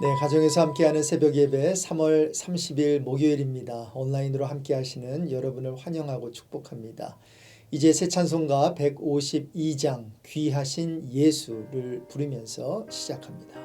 네, 가정에서 함께하는 새벽 예배 3월 30일 목요일입니다. 온라인으로 함께하시는 여러분을 환영하고 축복합니다. 이제 새 찬송가 152장 귀하신 예수를 부르면서 시작합니다.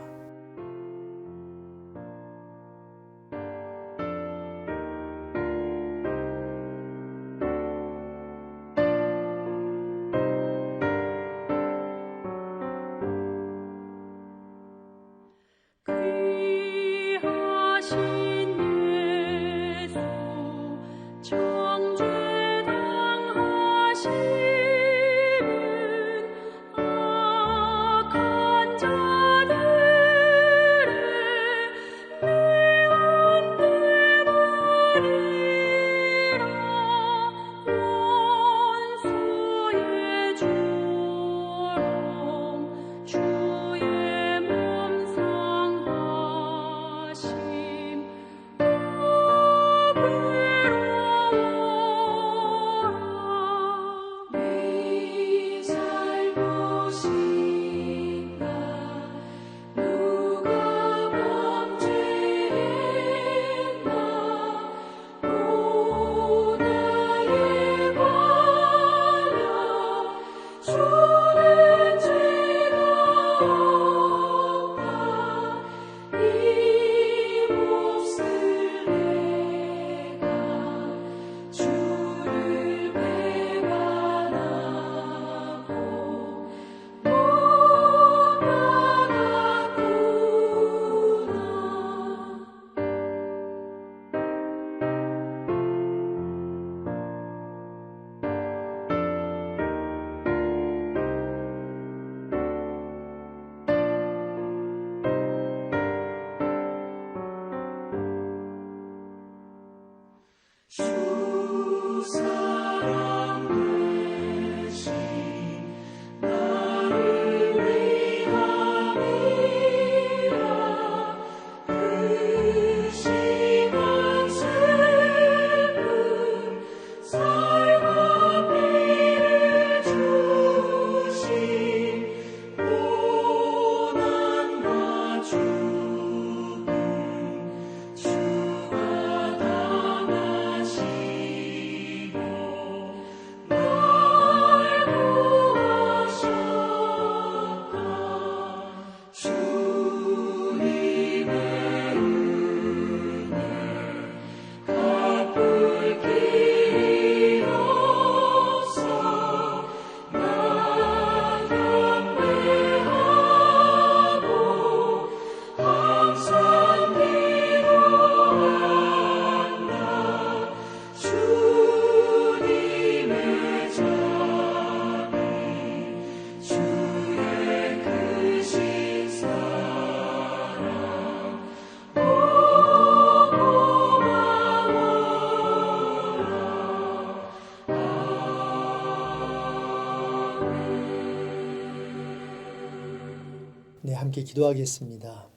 네, 함께 기도하겠습니다.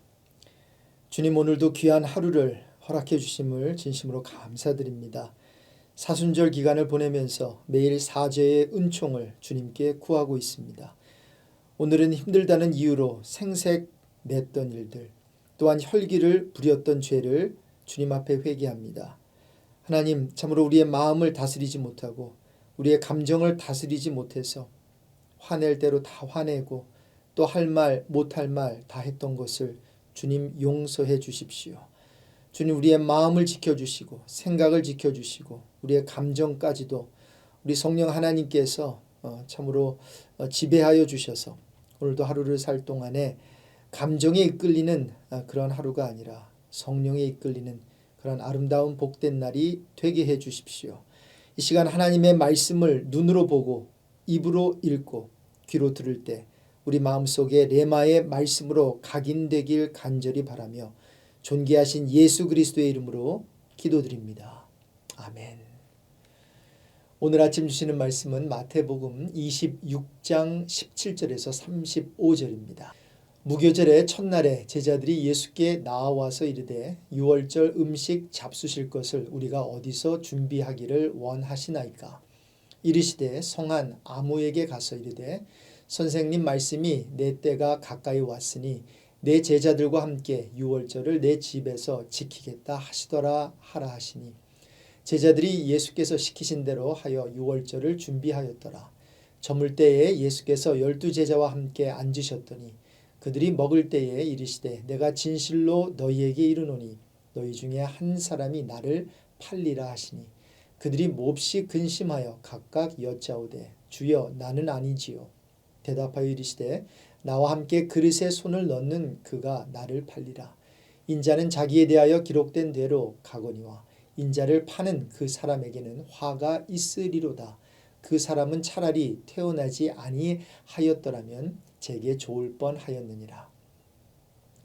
주님, 오늘도 귀한 하루를 허락해 주심을 진심으로 감사드립니다. 사순절 기간을 보내면서 매일 사죄의 은총을 주님께 구하고 있습니다. 오늘은 힘들다는 이유로 생색 냈던 일들, 또한 혈기를 부렸던 죄를 주님 앞에 회개합니다. 하나님, 참으로 우리의 마음을 다스리지 못하고 우리의 감정을 다스리지 못해서 화낼 대로 다 화내고 또 할 말 못할 말 다 했던 것을 주님 용서해 주십시오. 주님, 우리의 마음을 지켜주시고 생각을 지켜주시고 우리의 감정까지도 우리 성령 하나님께서 참으로 지배하여 주셔서 오늘도 하루를 살 동안에 감정에 이끌리는 그런 하루가 아니라 성령에 이끌리는 그런 아름다운 복된 날이 되게 해 주십시오. 이 시간 하나님의 말씀을 눈으로 보고 입으로 읽고 귀로 들을 때 우리 마음속에 레마의 말씀으로 각인되길 간절히 바라며 존귀하신 예수 그리스도의 이름으로 기도드립니다. 아멘. 오늘 아침 주시는 말씀은 마태복음 26장 17절에서 35절입니다. 무교절의 첫날에 제자들이 예수께 나와서 이르되 유월절 음식 잡수실 것을 우리가 어디서 준비하기를 원하시나이까? 이르시되 성한 아무에게 가서 이르되 선생님 말씀이 내 때가 가까이 왔으니 내 제자들과 함께 유월절을 내 집에서 지키겠다 하시더라 하라 하시니 제자들이 예수께서 시키신 대로 하여 유월절을 준비하였더라. 저물 때에 예수께서 12제자와 함께 앉으셨더니 그들이 먹을 때에 이르시되 내가 진실로 너희에게 이르노니 너희 중에 한 사람이 나를 팔리라 하시니 그들이 몹시 근심하여 각각 여짜오되 주여 나는 아니지요. 대답하여 이르시되 나와 함께 그릇에 손을 넣는 그가 나를 팔리라. 인자는 자기에 대하여 기록된 대로 가거니와 인자를 파는 그 사람에게는 화가 있으리로다. 그 사람은 차라리 태어나지 아니하였더라면 제게 좋을 뻔하였느니라.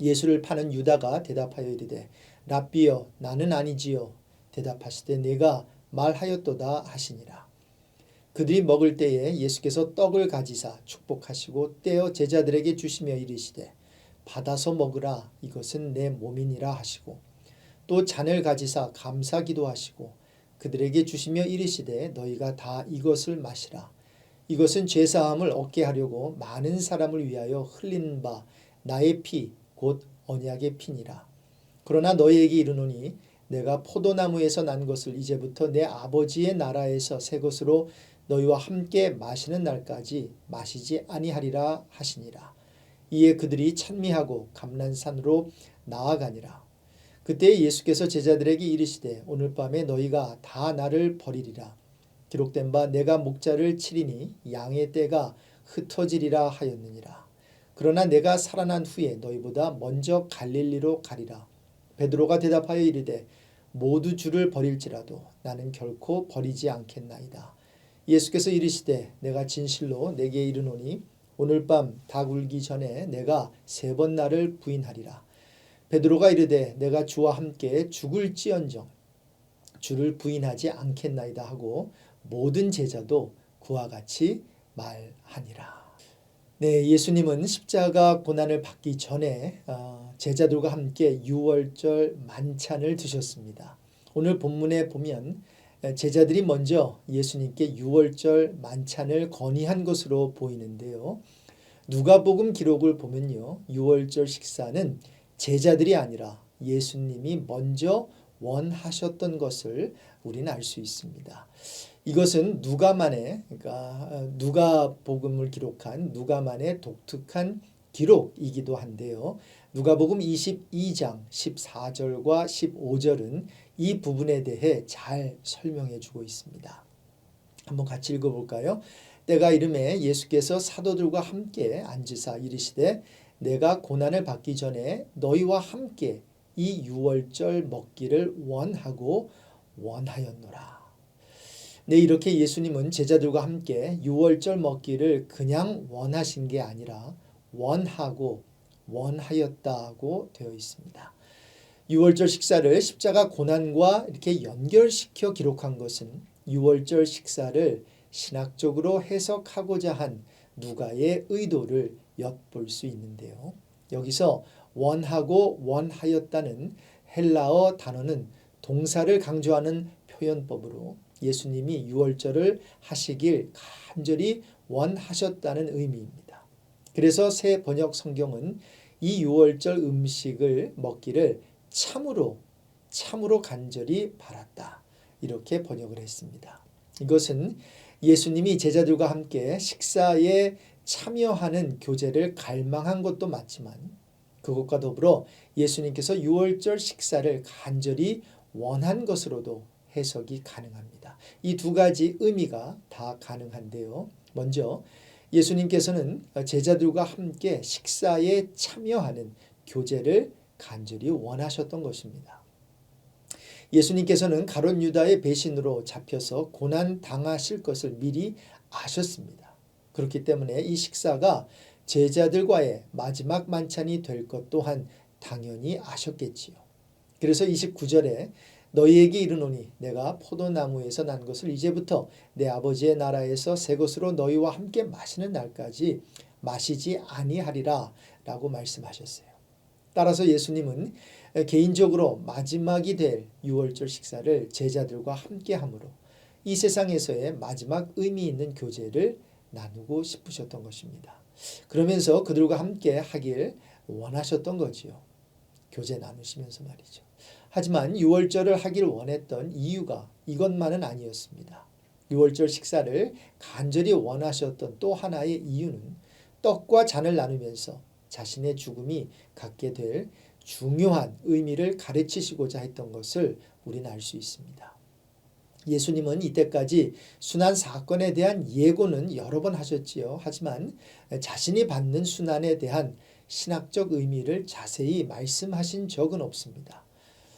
예수를 파는 유다가 대답하여 이르되 랍비여 나는 아니지요. 대답하시되 내가 말하였도다 하시니라. 그들이 먹을 때에 예수께서 떡을 가지사 축복하시고 떼어 제자들에게 주시며 이르시되 받아서 먹으라 이것은 내 몸이니라 하시고 또 잔을 가지사 감사기도 하시고 그들에게 주시며 이르시되 너희가 다 이것을 마시라. 이것은 죄사함을 얻게 하려고 많은 사람을 위하여 흘리는 바 나의 피 곧 언약의 피니라. 그러나 너희에게 이르노니 내가 포도나무에서 난 것을 이제부터 내 아버지의 나라에서 새 것으로 너희와 함께 마시는 날까지 마시지 아니하리라 하시니라. 이에 그들이 찬미하고 감난산으로 나아가니라. 그때 예수께서 제자들에게 이르시되 오늘 밤에 너희가 다 나를 버리리라. 기록된 바 내가 목자를 치리니 양의 떼가 흩어지리라 하였느니라. 그러나 내가 살아난 후에 너희보다 먼저 갈릴리로 가리라. 베드로가 대답하여 이르되 모두 주를 버릴지라도 나는 결코 버리지 않겠나이다. 예수께서 이르시되 내가 진실로 내게 이르노니 오늘 밤 닭 울기 전에 내가 3번 나를 부인하리라. 베드로가 이르되 내가 주와 함께 죽을지언정 주를 부인하지 않겠나이다 하고 모든 제자도 그와 같이 말하니라. 네, 예수님은 십자가 고난을 받기 전에 제자들과 함께 유월절 만찬을 드셨습니다. 오늘 본문에 보면 제자들이 먼저 예수님께 유월절 만찬을 건의한 것으로 보이는데요. 누가복음 기록을 보면요. 유월절 식사는 제자들이 아니라 예수님이 먼저 원하셨던 것을 우리는 알 수 있습니다. 이것은 누가만의 그러니까 누가복음을 기록한 누가만의 독특한 기록이기도 한데요. 누가복음 22장 14절과 15절은 이 부분에 대해 잘 설명해 주고 있습니다. 한번 같이 읽어볼까요? 때가 이름에 예수께서 사도들과 함께 앉으사 이르시되 내가 고난을 받기 전에 너희와 함께 이 유월절 먹기를 원하고 원하였노라. 네, 이렇게 예수님은 제자들과 함께 유월절 먹기를 그냥 원하신 게 아니라 원하고 원하였다고 되어 있습니다. 유월절 식사를 십자가 고난과 이렇게 연결시켜 기록한 것은 유월절 식사를 신학적으로 해석하고자 한 누가의 의도를 엿볼 수 있는데요. 여기서 원하고 원하였다는 헬라어 단어는 동사를 강조하는 표현법으로 예수님이 유월절을 하시길 간절히 원하셨다는 의미입니다. 그래서 새 번역 성경은 이 유월절 음식을 먹기를 참으로 간절히 바랐다. 이렇게 번역을 했습니다. 이것은 예수님이 제자들과 함께 식사에 참여하는 교제를 갈망한 것도 맞지만 그것과 더불어 예수님께서 유월절 식사를 간절히 원한 것으로도 해석이 가능합니다. 이 두 가지 의미가 다 가능한데요. 먼저 예수님께서는 제자들과 함께 식사에 참여하는 교제를 간절히 원하셨던 것입니다. 예수님께서는 가룟 유다의 배신으로 잡혀서 고난 당하실 것을 미리 아셨습니다. 그렇기 때문에 이 식사가 제자들과의 마지막 만찬이 될 것 또한 당연히 아셨겠지요. 그래서 29절에 너희에게 이르노니 내가 포도나무에서 난 것을 이제부터 내 아버지의 나라에서 새 것으로 너희와 함께 마시는 날까지 마시지 아니하리라 라고 말씀하셨어요. 따라서 예수님은 개인적으로 마지막이 될 유월절 식사를 제자들과 함께 함으로 이 세상에서의 마지막 의미 있는 교제를 나누고 싶으셨던 것입니다. 그러면서 그들과 함께 하길 원하셨던 거지요. 교제 나누시면서 말이죠. 하지만 유월절을 하길 원했던 이유가 이것만은 아니었습니다. 유월절 식사를 간절히 원하셨던 또 하나의 이유는 떡과 잔을 나누면서 자신의 죽음이 갖게 될 중요한 의미를 가르치시고자 했던 것을 우리는 알 수 있습니다. 예수님은 이때까지 순환 사건에 대한 예고는 여러 번 하셨지요. 하지만 자신이 받는 순환에 대한 신학적 의미를 자세히 말씀하신 적은 없습니다.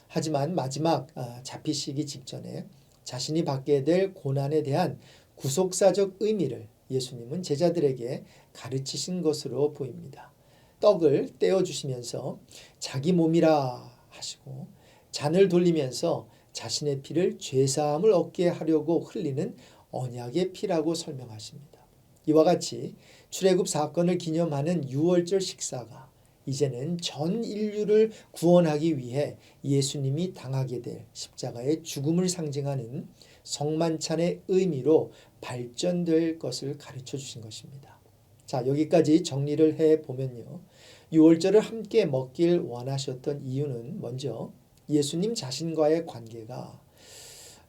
하지만 마지막 잡히시기 직전에 자신이 받게 될 고난에 대한 구속사적 의미를 예수님은 제자들에게 가르치신 것으로 보입니다. 떡을 떼어주시면서 자기 몸이라 하시고 잔을 돌리면서 자신의 피를 죄사함을 얻게 하려고 흘리는 언약의 피라고 설명하십니다. 이와 같이 출애굽 사건을 기념하는 유월절 식사가 이제는 전 인류를 구원하기 위해 예수님이 당하게 될 십자가의 죽음을 상징하는 성만찬의 의미로 발전될 것을 가르쳐 주신 것입니다. 자, 여기까지 정리를 해보면요. 유월절을 함께 먹길 원하셨던 이유는 먼저 예수님 자신과의 관계가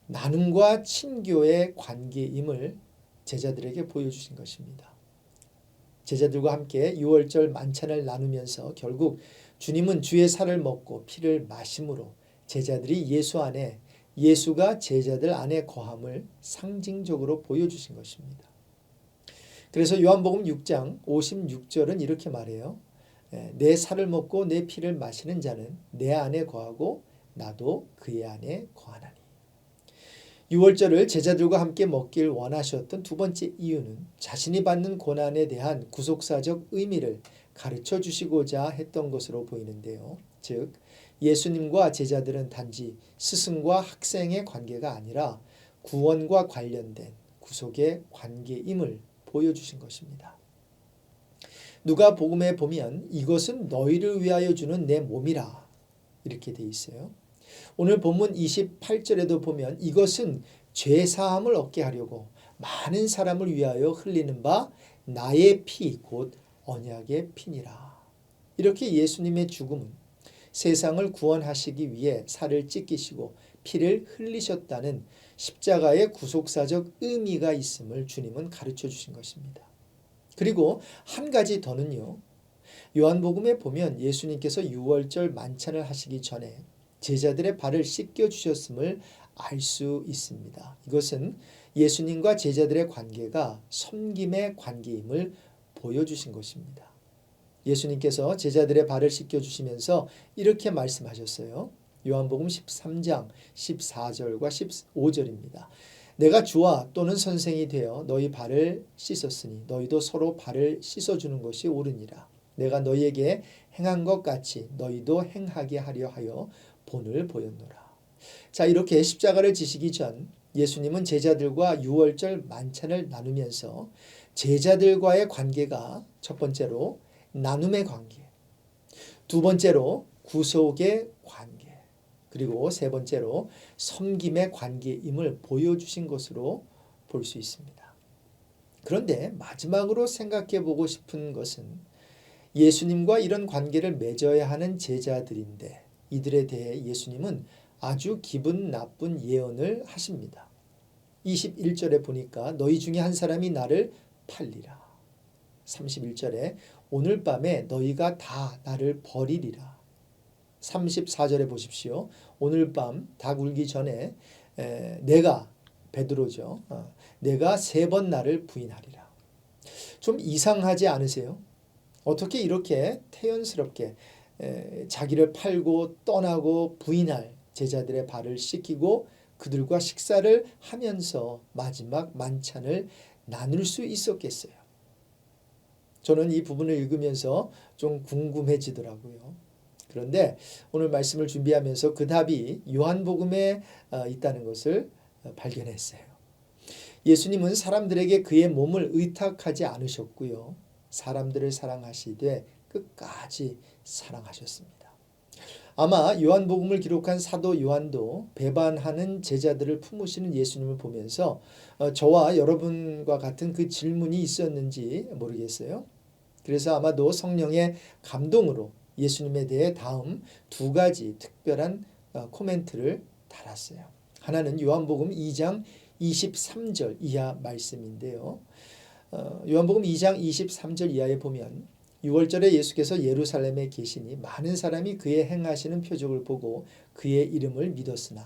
나눔과 친교의 관계임을 제자들에게 보여주신 것입니다. 제자들과 함께 유월절 만찬을 나누면서 결국 주님은 주의 살을 먹고 피를 마심으로 제자들이 예수 안에, 예수가 제자들 안에 거함을 상징적으로 보여주신 것입니다. 그래서 요한복음 6장 56절은 이렇게 말해요. 내 살을 먹고 내 피를 마시는 자는 내 안에 거하고 나도 그의 안에 거하나니. 유월절을 제자들과 함께 먹길 원하셨던 두 번째 이유는 자신이 받는 고난에 대한 구속사적 의미를 가르쳐 주시고자 했던 것으로 보이는데요. 즉 예수님과 제자들은 단지 스승과 학생의 관계가 아니라 구원과 관련된 구속의 관계임을 보여주신 것입니다. 누가복음에 보면 이것은 너희를 위하여 주는 내 몸이라 이렇게 돼 있어요. 오늘 본문 28절에도 보면 이것은 죄사함을 얻게 하려고 많은 사람을 위하여 흘리는 바 나의 피 곧 언약의 피니라. 이렇게 예수님의 죽음은 세상을 구원하시기 위해 살을 찢기시고 피를 흘리셨다는 십자가의 구속사적 의미가 있음을 주님은 가르쳐 주신 것입니다. 그리고 한 가지 더는요. 요한복음에 보면 예수님께서 유월절 만찬을 하시기 전에 제자들의 발을 씻겨 주셨음을 알 수 있습니다. 이것은 예수님과 제자들의 관계가 섬김의 관계임을 보여주신 것입니다. 예수님께서 제자들의 발을 씻겨 주시면서 이렇게 말씀하셨어요. 요한복음 13장 14절과 15절입니다. 내가 주와 또는 선생이 되어 너희 발을 씻었으니 너희도 서로 발을 씻어주는 것이 옳으니라. 내가 너희에게 행한 것 같이 너희도 행하게 하려 하여 본을 보였노라. 자, 이렇게 십자가를 지시기 전 예수님은 제자들과 유월절 만찬을 나누면서 제자들과의 관계가 첫 번째로 나눔의 관계, 두 번째로 구속의 관계, 그리고 세 번째로 섬김의 관계임을 보여주신 것으로 볼 수 있습니다. 그런데 마지막으로 생각해 보고 싶은 것은 예수님과 이런 관계를 맺어야 하는 제자들인데 이들에 대해 예수님은 아주 기분 나쁜 예언을 하십니다. 21절에 보니까 너희 중에 한 사람이 나를 팔리라. 31절에 오늘 밤에 너희가 다 나를 버리리라. 34절에 보십시오. 오늘 밤 닭 울기 전에 내가 베드로죠. 내가 3번 나를 부인하리라. 좀 이상하지 않으세요? 어떻게 이렇게 태연스럽게 자기를 팔고 떠나고 부인할 제자들의 발을 씻기고 그들과 식사를 하면서 마지막 만찬을 나눌 수 있었겠어요? 저는 이 부분을 읽으면서 좀 궁금해지더라고요. 그런데 오늘 말씀을 준비하면서 그 답이 요한복음에 있다는 것을 발견했어요. 예수님은 사람들에게 그의 몸을 의탁하지 않으셨고요. 사람들을 사랑하시되 끝까지 사랑하셨습니다. 아마 요한복음을 기록한 사도 요한도 배반하는 제자들을 품으시는 예수님을 보면서 저와 여러분과 같은 그 질문이 있었는지 모르겠어요. 그래서 아마도 성령의 감동으로 예수님에 대해 다음 두 가지 특별한 코멘트를 달았어요. 하나는 요한복음 2장 23절 이하 말씀인데요. 요한복음 2장 23절 이하에 보면 6월절에 예수께서 예루살렘에 계시니 많은 사람이 그의 행하시는 표적을 보고 그의 이름을 믿었으나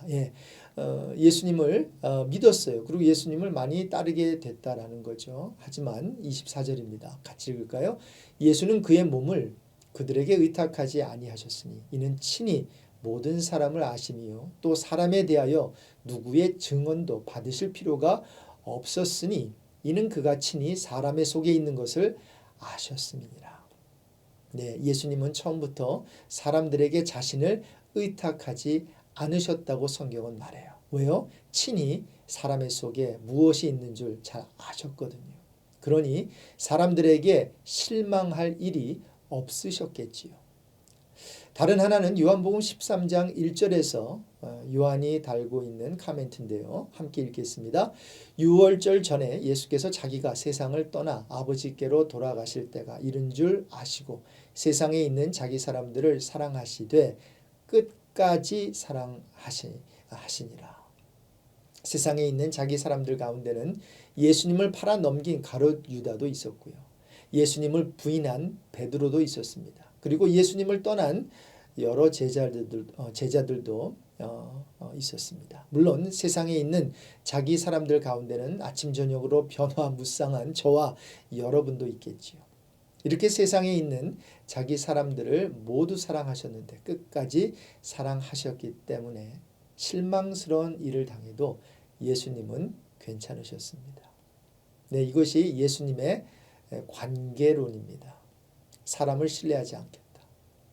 예수님을 믿었어요. 그리고 예수님을 많이 따르게 됐다라는 거죠. 하지만 24절입니다. 같이 읽을까요? 예수는 그의 몸을 그들에게 의탁하지 아니하셨으니 이는 친히 모든 사람을 아심이요 또 사람에 대하여 누구의 증언도 받으실 필요가 없었으니 이는 그가 친히 사람의 속에 있는 것을 아셨음이니라. 네, 예수님은 처음부터 사람들에게 자신을 의탁하지 않으셨다고 성경은 말해요. 왜요? 친히 사람의 속에 무엇이 있는 줄 잘 아셨거든요. 그러니 사람들에게 실망할 일이 없으셨겠지요. 다른 하나는 요한복음 13장 1절에서 요한이 달고 있는 카멘트인데요. 함께 읽겠습니다. 6월절 전에 예수께서 자기가 세상을 떠나 아버지께로 돌아가실 때가 이른 줄 아시고 세상에 있는 자기 사람들을 사랑하시되 끝까지 사랑하시니라. 세상에 있는 자기 사람들 가운데는 예수님을 팔아 넘긴 가룟 유다도 있었고요. 예수님을 부인한 베드로도 있었습니다. 그리고 예수님을 떠난 여러 제자들도 있었습니다. 물론 세상에 있는 자기 사람들 가운데는 아침 저녁으로 변화무쌍한 저와 여러분도 있겠지요. 이렇게 세상에 있는 자기 사람들을 모두 사랑하셨는데 끝까지 사랑하셨기 때문에 실망스러운 일을 당해도 예수님은 괜찮으셨습니다. 네, 이것이 예수님의 관계론입니다. 사람을 신뢰하지 않겠다.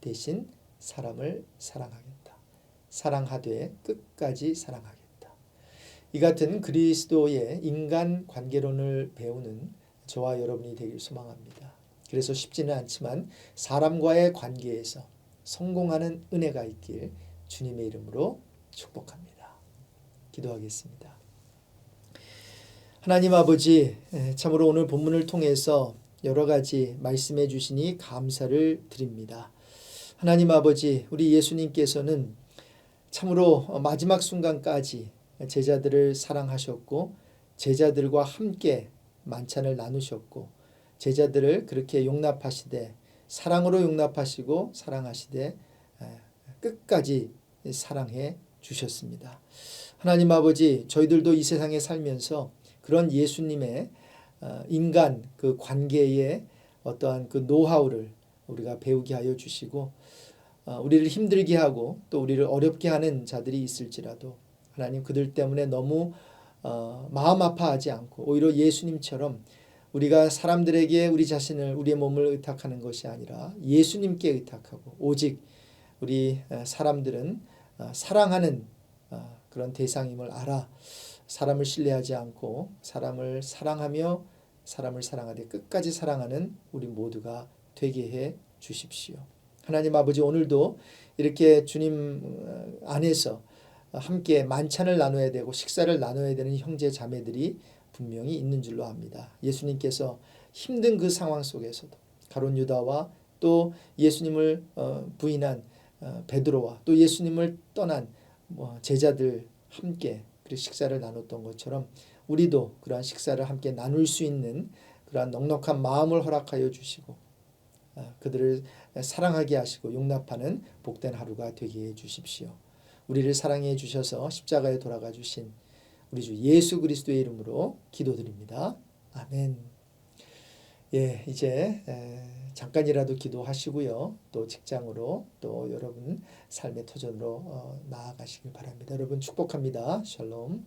대신 사람을 사랑하겠다. 사랑하되 끝까지 사랑하겠다. 이 같은 그리스도의 인간 관계론을 배우는 저와 여러분이 되길 소망합니다. 그래서 쉽지는 않지만 사람과의 관계에서 성공하는 은혜가 있길 주님의 이름으로 축복합니다. 기도하겠습니다. 하나님 아버지, 참으로 오늘 본문을 통해서 여러 가지 말씀해 주시니 감사를 드립니다. 하나님 아버지, 우리 예수님께서는 참으로 마지막 순간까지 제자들을 사랑하셨고 제자들과 함께 만찬을 나누셨고 제자들을 그렇게 용납하시되 사랑으로 용납하시고 사랑하시되 끝까지 사랑해 주셨습니다. 하나님 아버지, 저희들도 이 세상에 살면서 그런 예수님의 인간 그 관계의 어떠한 그 노하우를 우리가 배우게 하여 주시고 우리를 힘들게 하고 또 우리를 어렵게 하는 자들이 있을지라도 하나님 그들 때문에 너무 마음 아파하지 않고 오히려 예수님처럼 우리가 사람들에게 우리 자신을 우리의 몸을 의탁하는 것이 아니라 예수님께 의탁하고 오직 우리 사람들은 사랑하는 그런 대상임을 알아 사람을 신뢰하지 않고 사람을 사랑하며 사람을 사랑하되 끝까지 사랑하는 우리 모두가 되게 해 주십시오. 하나님 아버지, 오늘도 이렇게 주님 안에서 함께 만찬을 나눠야 되고 식사를 나눠야 되는 형제 자매들이 분명히 있는 줄로 압니다. 예수님께서 힘든 그 상황 속에서도 가룟 유다와 또 예수님을 부인한 베드로와 또 예수님을 떠난 제자들 함께 식사를 나눴던 것처럼 우리도 그러한 식사를 함께 나눌 수 있는 그러한 넉넉한 마음을 허락하여 주시고 그들을 사랑하게 하시고 용납하는 복된 하루가 되게 해 주십시오. 우리를 사랑해 주셔서 십자가에 돌아가 주신 우리 주 예수 그리스도의 이름으로 기도드립니다. 아멘. 예, 이제 잠깐이라도 기도하시고요. 또 직장으로 또 여러분 삶의 터전으로 나아가시길 바랍니다. 여러분 축복합니다. 샬롬.